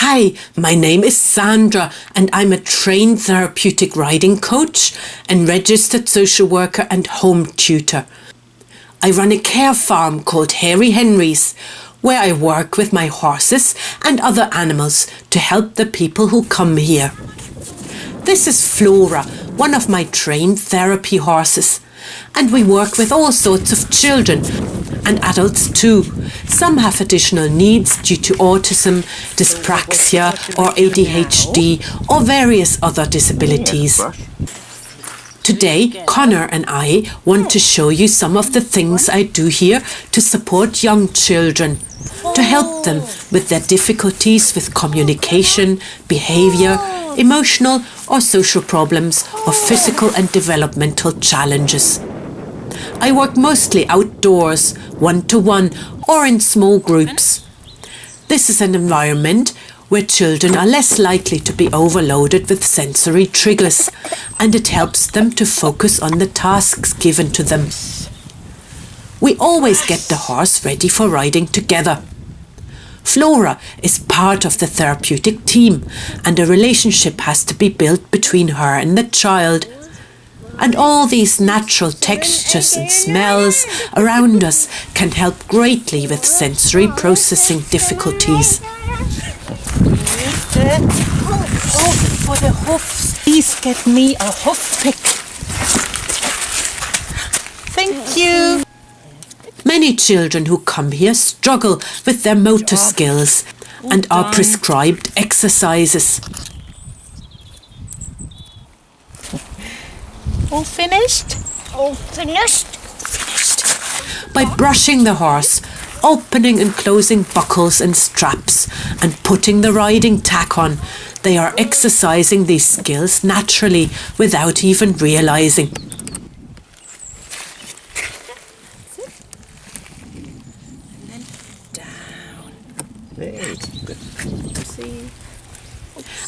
Hi, my name is Sandra and I'm a trained therapeutic riding coach and registered social worker and home tutor. I run a care farm called Hairy Henry's, where I work with my horses and other animals to help the people who come here. This is Flora, one of my trained therapy horses, and we work with all sorts of children and adults too. Some have additional needs due to autism, dyspraxia or ADHD or various other disabilities. Today, Connor and I want to show you some of the things I do here to support young children, to help them with their difficulties with communication, behaviour, emotional or social problems, or physical and developmental challenges. I work mostly outdoors, one-to-one or in small groups. This is an environment where children are less likely to be overloaded with sensory triggers, and it helps them to focus on the tasks given to them. We always get the horse ready for riding together. Flora is part of the therapeutic team, and a relationship has to be built between her and the child. And all these natural textures and smells around us can help greatly with sensory processing difficulties. For the hoofs, please get me a hoof pick. Thank you. Many children who come here struggle with their motor skills and are prescribed exercises. All finished? All finished? By brushing the horse, opening and closing buckles and straps, and putting the riding tack on, they are exercising these skills naturally without even realising.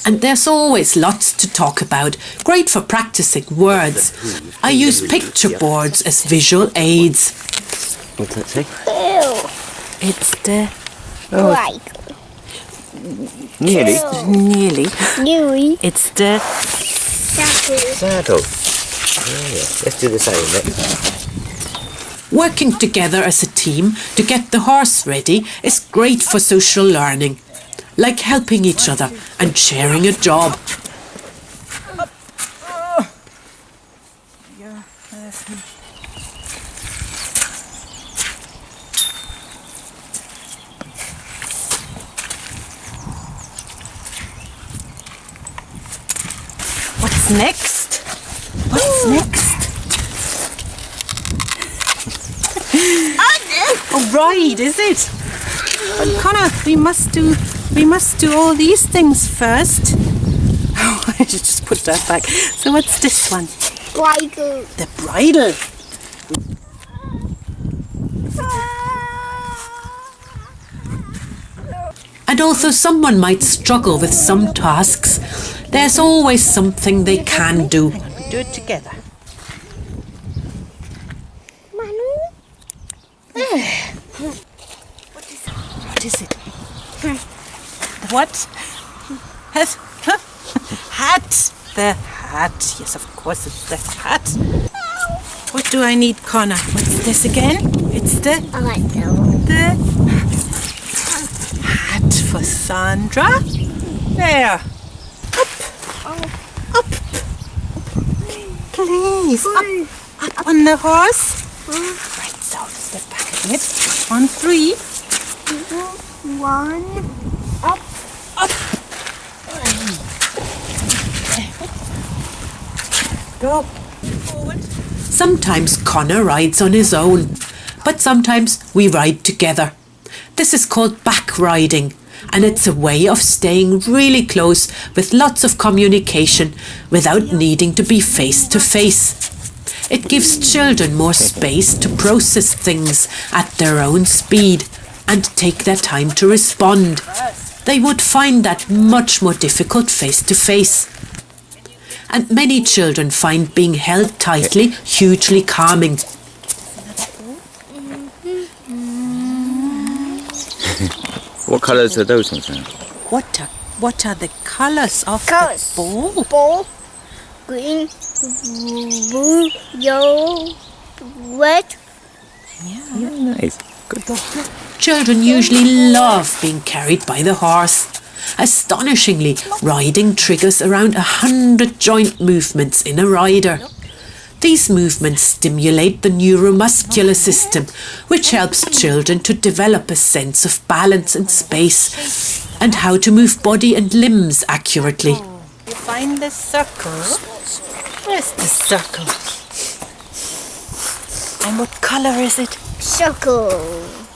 And there's always lots to talk about, great for practicing words. I use picture boards as visual aids. What's that say? It's the... Right. Nearly. Nearly. It's the... Saddle. Oh, yeah. Let's do the same next. Working together as a team to get the horse ready is great for social learning, like helping each other and sharing a job. What's next? What's next? Oh, ride, is it? But Connor, we must do all these things first. Oh, I should just put that back. So what's this one? Bridle. The bridle. And although someone might struggle with some tasks, there's always something they can do. We do it together. What is it? What? Hat. The hat. Yes, of course, it's the hat. What do I need, Connor? What's this again? It's the hat for Sandra. There. Up. Please. Up on the horse. Right, so step back a bit. On 3. 1. Up. Go. Forward. Sometimes Connor rides on his own, but sometimes we ride together. This is called back riding, and it's a way of staying really close with lots of communication without needing to be face to face. It gives children more space to process things at their own speed and take their time to respond. They would find that much more difficult face to face. And many children find being held tightly hugely calming. What colours are those ones now? Water What are the colours of Colours. the ball? Ball. Green. Blue. Yellow. Red. Yeah. Nice. Good. Children usually love being carried by the horse. Astonishingly, riding triggers around 100 joint movements in a rider. These movements stimulate the neuromuscular system, which helps children to develop a sense of balance and space and how to move body and limbs accurately. You find the circle. Where's the circle? And what colour is it? Circle.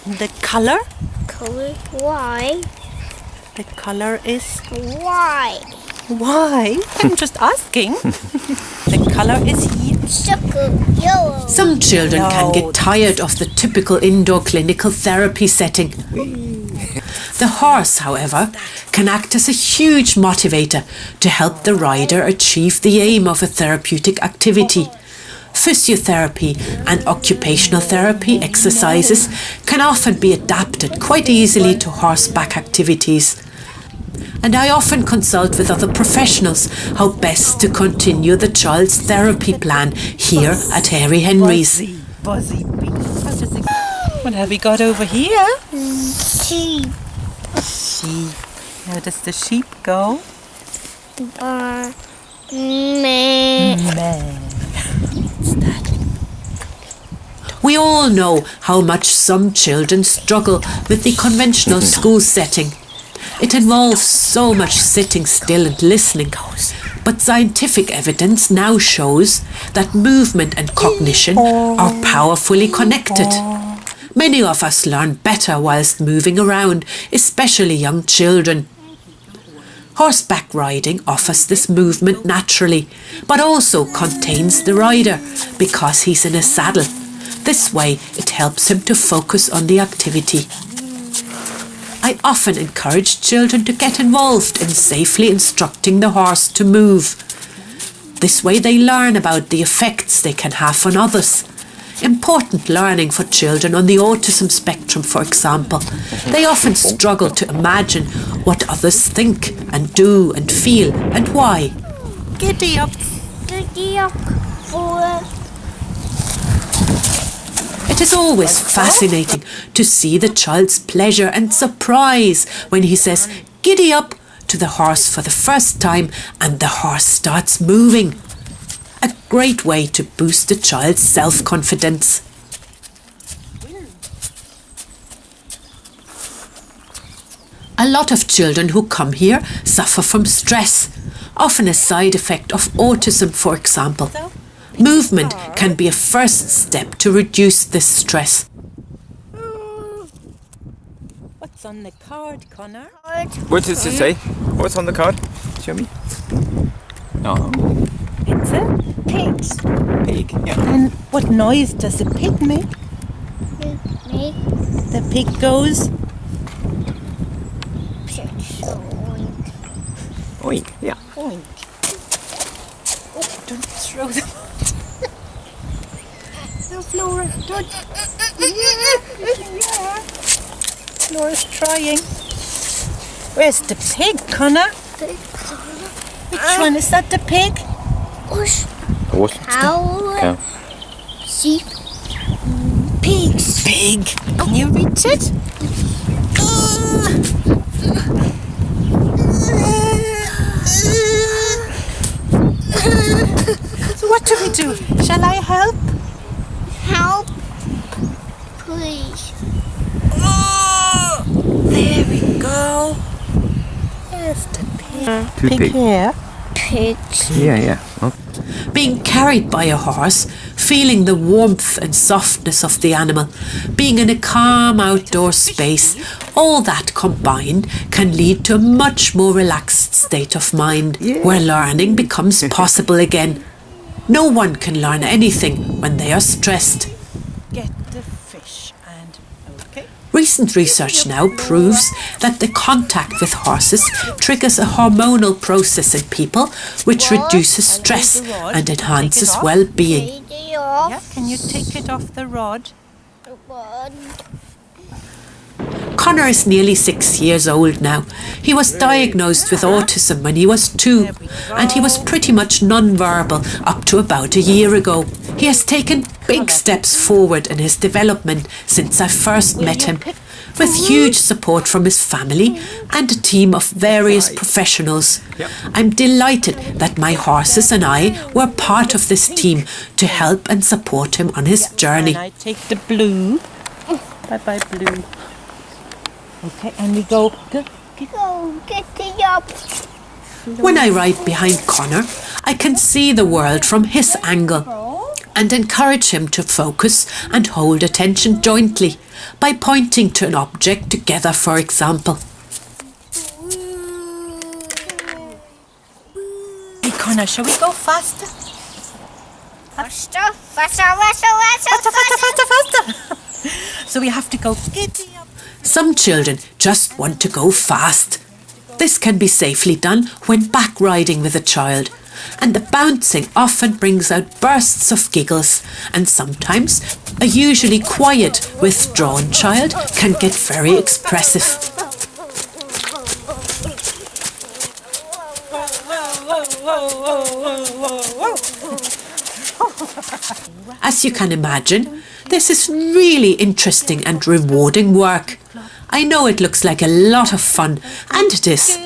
The colour? Color. Why? The colour is Why? why? I'm just asking. The colour is here. Circle. Yellow. Some children can get tired of the typical indoor clinical therapy setting. The horse, however, can act as a huge motivator to help the rider achieve the aim of a therapeutic activity. Physiotherapy and occupational therapy exercises can often be adapted quite easily to horseback activities. And I often consult with other professionals how best to continue the child's therapy plan here at Harry Henry's. Buzzy bee. What have we got over here? Sheep. Sheep. Where does the sheep go? Meh. We all know how much some children struggle with the conventional school setting. It involves so much sitting still and listening. But scientific evidence now shows that movement and cognition are powerfully connected. Many of us learn better whilst moving around, especially young children. Horseback riding offers this movement naturally, but also contains the rider because he's in a saddle. This way it helps him to focus on the activity. I often encourage children to get involved in safely instructing the horse to move. This way they learn about the effects they can have on others. Important learning for children on the autism spectrum, for example. They often struggle to imagine what others think and do and feel and why. Giddy up. Giddy up. For It is always fascinating to see the child's pleasure and surprise when he says, "Giddy up," to the horse for the first time and the horse starts moving. A great way to boost the child's self-confidence. A lot of children who come here suffer from stress, often a side effect of autism, for example. Movement can be a first step to reduce this stress. What's on the card, Connor? What does it say? What's on the card? Show me. Oh, It's a pig. pig. Yeah. And what noise does the pig make? me. The pig goes. Oink. Yeah. Oink. Oh, don't throw them. No, Flora, don't. Flora's trying. Where's the pig, Connor? Which one is that? The pig? Horse. Horse. Cow. Cow. Sheep. Pigs. Pig. Can you reach it? So what do we do? Shall I help? Help. Please. There we go. There's the pig. Two pig. here. Pigs. Yeah, yeah. Oh. Being carried by a horse, feeling the warmth and softness of the animal, being in a calm outdoor space, all that combined can lead to a much more relaxed state of mind, where learning becomes possible again. No one can learn anything when they are stressed. Get the fish and okay. Recent research now proves that the contact with horses triggers a hormonal process in people which reduces stress and enhances well-being. Lady off. Yeah, can you take it off the rod? One. Connor is nearly 6 years old now. He was diagnosed with autism when he was 2, and he was pretty much non-verbal up to about a year ago. He has taken big steps forward in his development since I first met him, with huge support from his family and a team of various professionals. I'm delighted that my horses and I were part of this team to help and support him on his journey. And I take the blue. Bye-bye, blue. Okay, and we go. Go get the up. When I ride behind Connor, I can see the world from his angle and encourage him to focus and hold attention jointly by pointing to an object together, for example. Hey, Connor, shall we go faster? Faster, faster, faster, faster, Faster. So we have to go giddy up. Some children just want to go fast. This can be safely done when back riding with a child, and the bouncing often brings out bursts of giggles, and sometimes a usually quiet, withdrawn child can get very expressive. As you can imagine, this is really interesting and rewarding work. I know it looks like a lot of fun, and it is,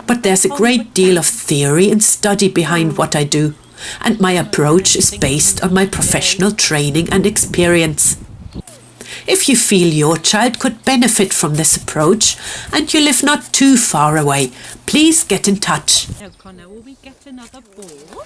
but there's a great deal of theory and study behind what I do, and my approach is based on my professional training and experience. If you feel your child could benefit from this approach and you live not too far away, please get in touch. Now, Connor, will we get another ball?